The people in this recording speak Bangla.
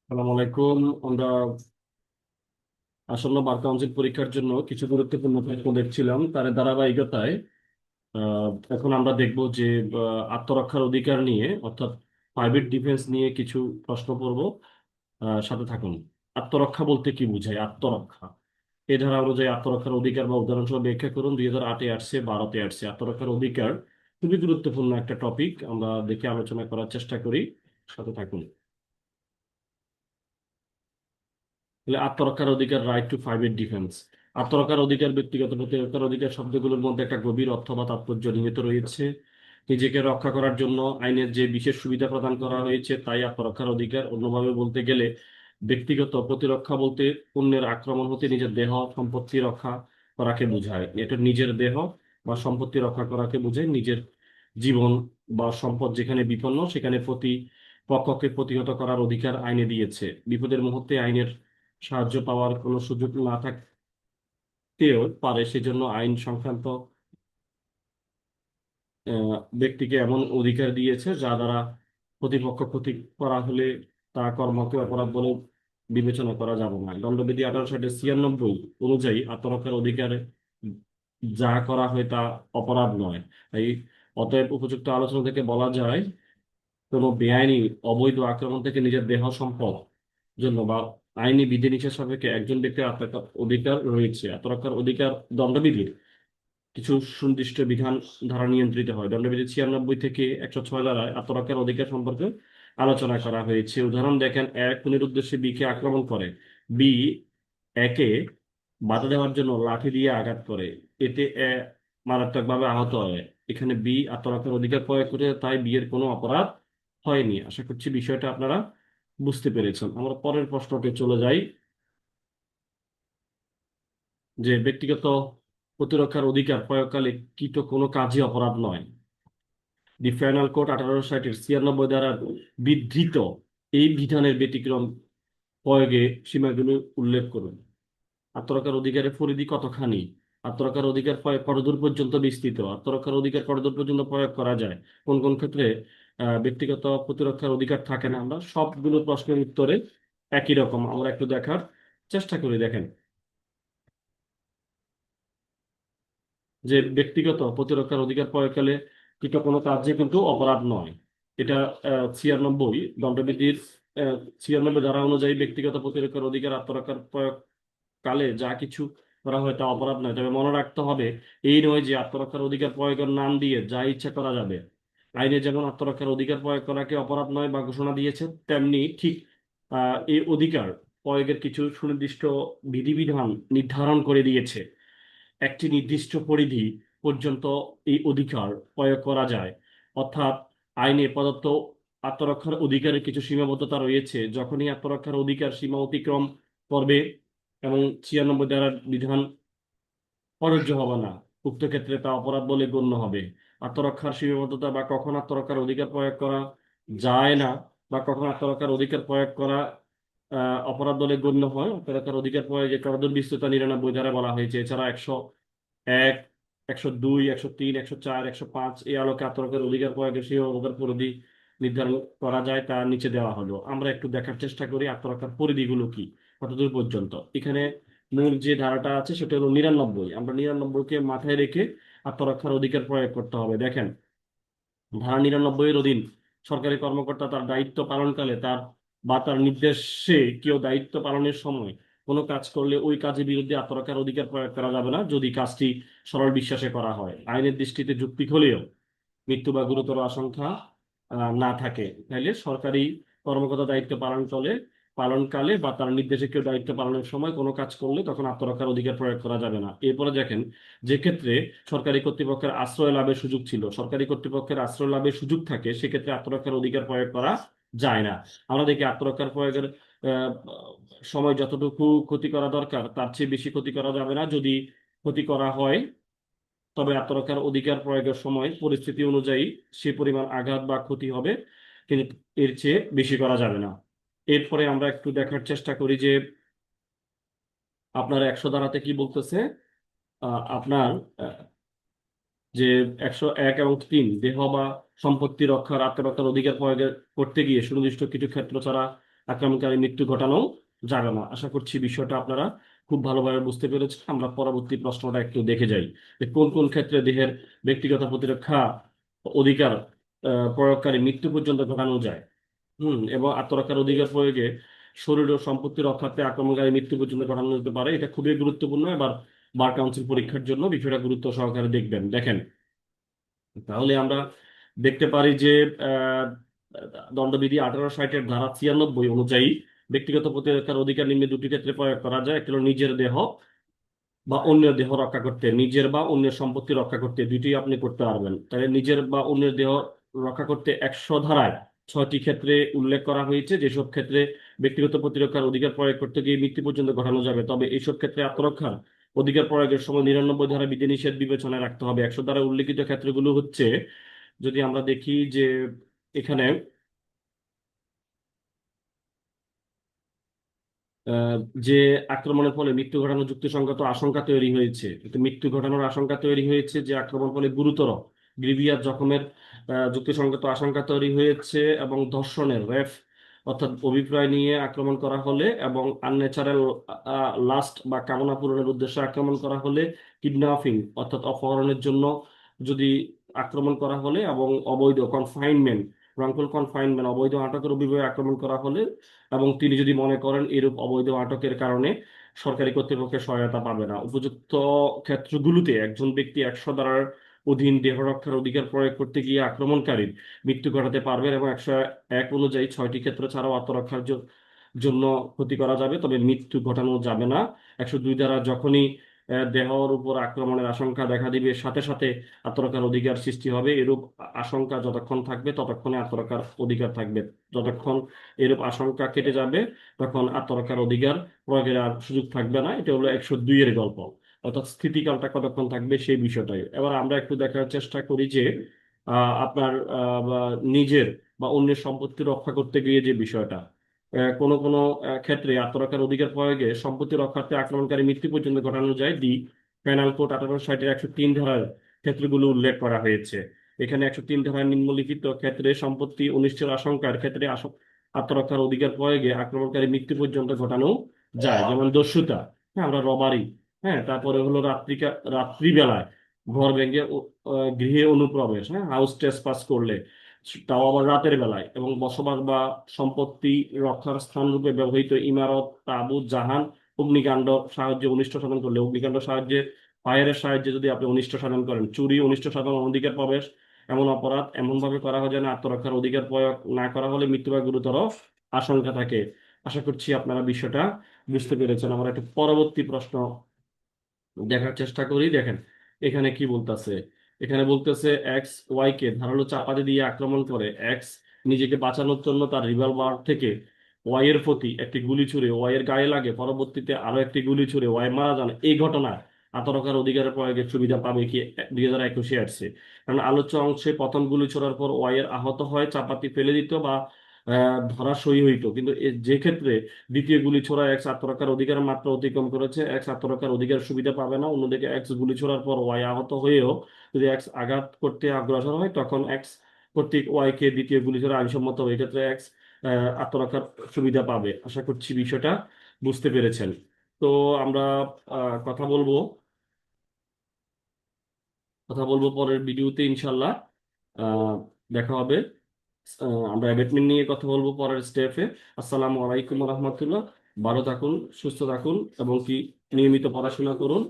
আসসালামু আলাইকুম। আমরা আসন্ন বার কাউন্সিল পরীক্ষার জন্য কিছু গুরুত্বপূর্ণ প্রশ্ন দেখছিলাম, তার ধারাবাহিকতায় আহ, এখন আমরা দেখব যে আত্মরক্ষার অধিকার নিয়ে, অর্থাৎ প্রাইভেট ডিফেন্স নিয়ে কিছু প্রশ্ন পড়ব। সাথে থাকুন। আত্মরক্ষা বলতে কি বোঝায়? আত্মরক্ষা এই ধারা অনুযায়ী আত্মরক্ষার অধিকার বা উদাহরণসহ ব্যাখ্যা করুন। 2008-এ আসছে, 2012-তে আসছে। আত্মরক্ষার অধিকার খুবই গুরুত্বপূর্ণ একটা টপিক, আমরা দেখে আলোচনা করার চেষ্টা করি। সাথে থাকুন। তাহলে আত্মরক্ষার অধিকার, রাইট টু প্রাইভেট ডিফেন্স। আত্মরক্ষার অধিকার ব্যক্তিগত প্রতিরক্ষার অধিকার শব্দগুলোর মধ্যে একটা গভীর অর্থ বা তাৎপর্য নিহিত রয়েছে। নিজেকে রক্ষা করার জন্য আইনের যে বিশেষ সুবিধা প্রদান করা হয়েছে তাই আত্মরক্ষার অধিকার। অন্যভাবে বলতে গেলে ব্যক্তিগত প্রতিরক্ষা বলতে অন্যের আক্রমণ হতে নিজের দেহ সম্পত্তি রক্ষা করাকে বোঝায়। এটা নিজের দেহ বা সম্পত্তি রক্ষা করাকে বোঝায়। নিজের জীবন বা সম্পদ যেখানে বিপন্ন সেখানে পক্ষকে প্রতিহত করার অধিকার আইনে দিয়েছে। বিপদের মুহূর্তে আইনের সাহায্য পাওয়ার কোনো সুযোগ না থাকতেও পারে, সেজন্য আইন সংক্রান্ত ব্যক্তিকে এমন অধিকার দিয়েছে যা দ্বারা প্রতিপক্ষ ক্ষতি করা হলে তা কর্মকে অপরাধ বলে বিবেচনা করা যাবে না। দণ্ডবিধি 1896 অনুযায়ী আত্মরক্ষার অধিকারে যা করা হয় তা অপরাধ নয়। এই অতএব উপযুক্ত আলোচনা থেকে বলা যায়, কোনো বেআইনি অবৈধ আক্রমণ থেকে নিজের দেহ সম্পদ জন্য বা আইনি বিধিনিষেধ সাপেক্ষে একজন ব্যক্তির আত্মরক্ষার অধিকার রয়েছে। আত্মরক্ষার অধিকার দণ্ডবিধির কিছু সুনির্দিষ্ট বিধান দ্বারা নিয়ন্ত্রিত হয়। দণ্ডবিধি 96 থেকে 106 ধারায় আত্মরক্ষার অধিকার সম্পর্কে আলোচনা করা হয়েছে। উদাহরণ দেখেন: এক, খুনের উদ্দেশ্যে বি কে আক্রমণ করে। বি একে বাধা দেওয়ার জন্য লাঠি দিয়ে আঘাত করে, এতে এ মারাত্মকভাবে আহত হয়। এখানে বি আত্মরক্ষার অধিকার প্রয়োগ করে, তাই বি এর কোনো অপরাধ হয়নি। আশা করছি বিষয়টা আপনারা বুঝতে পেরেছেন। আমরা পরের প্রশ্নতে চলে যাই, যে ব্যক্তিগত প্রতিরক্ষার অধিকার প্রয়োগকালে কৃত কোনো কাজই অপরাধ নয়। দি ফাইনাল কোর্ট 1860-এর 96 দ্বারা বিধৃত এই বিধানের ব্যতিক্রম প্রয়োগে সীমাগুলো উল্লেখ করুন। আত্মরক্ষার অধিকারের পরিধি কতখানি? আত্মরক্ষার অধিকার প্রয়োগ কতদূর পর্যন্ত বিস্তৃত? আত্মরক্ষার অধিকার কতদূর পর্যন্ত প্রয়োগ করা যায়? কোন কোন ক্ষেত্রে ব্যক্তিগত প্রতিরক্ষার অধিকার থাকে না? আমরা সবগুলো প্রশ্নের উত্তরে একই রকম আমরা একটু দেখার চেষ্টা করি। দেখেন যে ব্যক্তিগত প্রতিরক্ষার অধিকার প্রয়োগকালে কৃত কোনো কাজে কিন্তু অপরাধ নয়। এটা 96 দণ্ডবিধির 96 ধারা অনুযায়ী ব্যক্তিগত প্রতিরক্ষার অধিকার আত্মরক্ষার প্রয়োগ কালে যা কিছু করা হয় তা অপরাধ নয়। তবে মনে রাখতে হবে, এই নয় যে আত্মরক্ষার অধিকার প্রয়োগের নাম দিয়ে যা ইচ্ছা করা যাবে। আইনে যেমন আত্মরক্ষার অধিকার প্রয়োগ করাকে অপরাধ নয় বা ঘোষণা দিয়েছে, তেমনি ঠিক এই অধিকার প্রয়োগের কিছু সুনির্দিষ্ট বিধিবিধান নির্ধারণ করে দিয়েছে। একটি নির্দিষ্ট পরিধি পর্যন্ত এই অধিকার প্রয়োগ করা যায়। অর্থাৎ আইনে প্রদত্ত আত্মরক্ষার অধিকারের কিছু সীমাবদ্ধতা রয়েছে। যখনই আত্মরক্ষার অধিকার সীমা অতিক্রম করবে এবং 96 ধারার বিধান প্রযোজ্য হবে না, উক্ত ক্ষেত্রে তা অপরাধ বলে গণ্য হবে। আত্মরক্ষার সীমাবদ্ধতা বা কখন আত্মরক্ষার অধিকার প্রয়োগ করা যায় না বা কখন আত্মরক্ষার অধিকার প্রয়োগ করা অপরাধ বলে গণ্য হয়, আত্মরক্ষার অধিকার প্রয়োগে কতদূর বিস্তৃত 99 ধারায় বলা হয়েছে। এছাড়া 101, 102, 103, 104, 105 এই আলোকে আত্মরক্ষার অধিকার প্রয়োগের সীমাবদ্ধতার পরিধি নির্ধারণ করা যায়, তা নিচে দেওয়া হলো। আমরা একটু দেখার চেষ্টা করি আত্মরক্ষার পরিধিগুলো কি, কতদূর পর্যন্ত। এখানে মূল যে ধারাটা আছে সেটা হলো 99। আমরা 99-কে মাথায় রেখে আত্মরক্ষার অধিকার প্রয়োগ করতে হবে। দেখেন, ধারা 99-এর অধীন সরকারি কর্মকর্তা তার দায়িত্ব পালনকালে তার নির্দেশে কেউ দায়িত্ব পালনের সময় কোনো কাজ করলে ওই কাজের বিরুদ্ধে আত্মরক্ষার অধিকার প্রয়োগ করা যাবে না, যদি কাজটি সরল বিশ্বাসে করা হয়, আইনের দৃষ্টিতে যৌক্তিক হলেও মৃত্যু বা গুরুতর আশঙ্কা না থাকে। তাইলে সরকারি কর্মকর্তা দায়িত্ব পালনকালে বা তার নির্দেশে কেউ দায়িত্ব পালনের সময় কোনো কাজ করলে তখন আত্মরক্ষার অধিকার প্রয়োগ করা যাবে না। এরপরে দেখেন, যে ক্ষেত্রে সরকারি কর্তৃপক্ষের আশ্রয় লাভের সুযোগ থাকে, সেক্ষেত্রে আত্মরক্ষার অধিকার প্রয়োগ করা যায় না। আমরা দেখি আত্মরক্ষার প্রয়োগের আহ, সময় যতটুকু ক্ষতি করা দরকার তার চেয়ে বেশি ক্ষতি করা যাবে না। যদি ক্ষতি করা হয়, তবে আত্মরক্ষার অধিকার প্রয়োগের সময় পরিস্থিতি অনুযায়ী সে পরিমাণ আঘাত বা ক্ষতি হবে, কিন্তু এর চেয়ে বেশি করা যাবে না। এরপরে আমরা একটু দেখার চেষ্টা করি যে আপনার 100 ধারাতে কি বলতেছে। আপনার যে 101 এবং 3, দেহ বা সম্পত্তি রক্ষার আত্মরক্ষার অধিকার প্রয়োগ করতে গিয়ে সুনির্দিষ্ট কিছু ক্ষেত্র ছাড়া আক্রমণকারী মৃত্যু ঘটানো যাবে না। আশা করছি বিষয়টা আপনারা খুব ভালোভাবে বুঝতে পেরেছেন। আমরা পরবর্তী প্রশ্নটা একটু দেখে যাই যে কোন কোন ক্ষেত্রে দেহের ব্যক্তিগত প্রতিরক্ষা অধিকার প্রয়োগকারী মৃত্যু পর্যন্ত ঘটানো যায়। এবং আত্মরক্ষার অধিকার প্রয়োগে শরীর ও সম্পত্তি রক্ষার্থে আক্রমণকারী মৃত্যু পর্যন্ত ঘটানো যেতে পারে। এটা খুবই গুরুত্বপূর্ণ। এবার বার কাউন্সিল পরীক্ষার জন্য বিষয়টা গুরুত্ব সহকারে দেখবেন। দেখেন, তাহলে আমরা দেখতে পারি যে আহ, দণ্ডবিধি 1860-এর ধারা 96 অনুযায়ী ব্যক্তিগত প্রতিরক্ষার অধিকার নিম্নে দুটি ক্ষেত্রে প্রয়োগ করা যায়। একটা হলো নিজের দেহ বা অন্যের দেহ রক্ষা করতে, নিজের বা অন্যের সম্পত্তি রক্ষা করতে, দুইটি আপনি করতে পারবেন। তাহলে নিজের বা অন্যের দেহ রক্ষা করতে 100 ধারায় 6টি ক্ষেত্রে উল্লেখ করা হয়েছে যেসব ক্ষেত্রে ব্যক্তিগত প্রতিরক্ষার অধিকার প্রয়োগ করতে গিয়ে মৃত্যু পর্যন্ত ঘটানো যাবে। তবে এইসব ক্ষেত্রে আত্মরক্ষার অধিকার প্রয়োগের সময় 99 ধারা বিধিনিষেধ বিবেচনায় রাখতে হবে। 100 ধারায় উল্লেখিত ক্ষেত্রগুলো হচ্ছে, যদি আমরা দেখি যে এখানে আহ, যে আক্রমণের ফলে মৃত্যু ঘটানোর যুক্তিসঙ্গত আশঙ্কা তৈরি হয়েছে, কিন্তু মৃত্যু ঘটানোর আশঙ্কা তৈরি হয়েছে যে আক্রমণ ফলে গুরুতর গ্রিভিয়াস জখমের যুক্তিসঙ্গত আশঙ্কা তৈরি হয়েছে, এবং ধর্ষণের রেফ অর্থাৎ অভিপ্রায় নিয়ে আক্রমণ করা হলে, এবং আনন্যাচারাল লাস্ট বা কামনা পূরণের উদ্দেশ্যে আক্রমণ করা হলে, কিডন্যাপিং অর্থাৎ অপহরণের জন্য যদি আক্রমণ করা হলে, এবং অবৈধ কনফাইনমেন্ট, রংপুর কনফাইনমেন্ট অবৈধ আটকের অভিযোগে আক্রমণ করা হলে, এবং তিনি যদি মনে করেন এরূপ অবৈধ আটকের কারণে সরকারি কর্তৃপক্ষের সহায়তা পাবে না। উপযুক্ত ক্ষেত্রগুলোতে একজন ব্যক্তি 100 ধারার অধীন দেহ রক্ষার অধিকার প্রয়োগ করতে গিয়ে আক্রমণকারীর মৃত্যু ঘটাতে পারবেন, এবং 101 অনুযায়ী 6টি ক্ষেত্র ছাড়াও আত্মরক্ষার জন্য ক্ষতি করা যাবে, তবে মৃত্যু ঘটানো যাবে না। 102 ধারা যখনই দেহর উপর আক্রমণের আশঙ্কা দেখা দিবে, সাথে সাথে আত্মরক্ষার অধিকার সৃষ্টি হবে। এরূপ আশঙ্কা যতক্ষণ থাকবে ততক্ষণে আত্মরক্ষার অধিকার থাকবে। যতক্ষণ এরূপ আশঙ্কা কেটে যাবে তখন আত্মরক্ষার অধিকার প্রয়োগের আর সুযোগ থাকবে না। এটা হলো 102-এর গল্প। অর্থাৎ স্থিতিকালটা কতক্ষণ থাকবে সেই বিষয়টাই। এবার আমরা একটু দেখার চেষ্টা করি যে আপনার বা নিজের বা অন্যের সম্পত্তি রক্ষা করতে গিয়ে যে বিষয়টা, কোনো কোনো ক্ষেত্রে আত্মরক্ষার অধিকার প্রয়োগে সম্পত্তি রক্ষার্থে আক্রমণকারী মৃত্যু পর্যন্ত ঘটানো যায়। পেনাল কোড 1860-এর 103 ধারার ক্ষেত্রগুলো উল্লেখ করা হয়েছে। এখানে 103 ধারায় নিম্নলিখিত ক্ষেত্রে সম্পত্তি অনিষ্টের আশঙ্কার ক্ষেত্রে আত্মরক্ষার অধিকার প্রয়োগে আক্রমণকারী মৃত্যু পর্যন্ত ঘটানো যায়। যেমন দস্যুতা, হ্যাঁ, আমরা রবারি, হ্যাঁ, তারপরে হলো রাত্রিবেলায় ঘর ভেঙে গৃহে অনুপ্রবেশ, হ্যাঁ, হাউস ট্রেসপাস করলে, তাও আবার রাতের বেলায়, এবং বসবাস বা সম্পত্তি রক্ষার স্থান রূপে ব্যবহৃত ইমারত, তাঁবু, জাহান, অগ্নিকাণ্ড সাহায্যে অনিষ্ট সাধন করলে, অগ্নিকাণ্ড সাহায্যে ফায়ারের সাহায্যে যদি আপনি অনিষ্ট সাধন করেন, চুরি, অনিষ্ট সাধন, অনধিকার প্রবেশ, এমন অপরাধ এমন ভাবে করা হয় যেন আত্মরক্ষার অধিকার প্রয়োগ না করা হলে মৃত্যু বা গুরুতর আশঙ্কা থাকে। আশা করছি আপনারা বিষয়টা বুঝতে পেরেছেন। আমরা একটা পরবর্তী প্রশ্ন দেখার চেষ্টা করি। দেখেন এখানে কি বলতেছে। এখানে বলতেছে এক্স ওয়াই কে ধারালো চাপাতি দিয়ে আক্রমণ করে। এক্স নিজেকে বাঁচানোর জন্য তার রিভলভার থেকে ওয়াই এর প্রতি একটি গুলি ছুড়ে ওয়াই এর গায়ে লাগে, পরবর্তীতে আরো একটি গুলি ছুড়ে ওয়াই মারা যান। এই ঘটনায় আত্মরক্ষার অধিকারের প্রয়োগের সুবিধা পাবে কি 2021 আসছে? কারণ আলোচ্য অংশে প্রথম গুলি ছোড়ার পর ওয়াই এর আহত হয়, চাপাতি ফেলে দিত বা ধরাশয়ী হইতো, কিন্তু যে ক্ষেত্রে দ্বিতীয় গুলি ছোড়া এক্স আত্মরক্ষার অধিকার মাত্রা অতিক্রম করেছে, এক্স আত্মরক্ষার অধিকার সুবিধা পাবে না। অন্যদিকে এক্স গুলি ছোড়ার পর ওয়াই আহত হয়েও যদি এক্স আঘাত করতে অগ্রসর হয়, তখন এক্স কর্তৃক ওয়াই কে দ্বিতীয় গুলি ছোড়া আইনসম্মত হবে। এক্ষেত্রে এক্স আত্মরক্ষার সুবিধা পাবে। আশা করছি বিষয়টা বুঝতে পেরেছেন। তো আমরা কথা বলবো পরের ভিডিওতে ইনশাল্লাহ। আহ, দেখা হবে। আমরা অ্যাবেটমেন্ট নিয়ে কথা বলবো পরের স্টেপে। আসসালামু আলাইকুম রহমতুল্লাহ। ভালো থাকুন, সুস্থ থাকুন, এবং কি নিয়মিত পড়াশোনা করুন।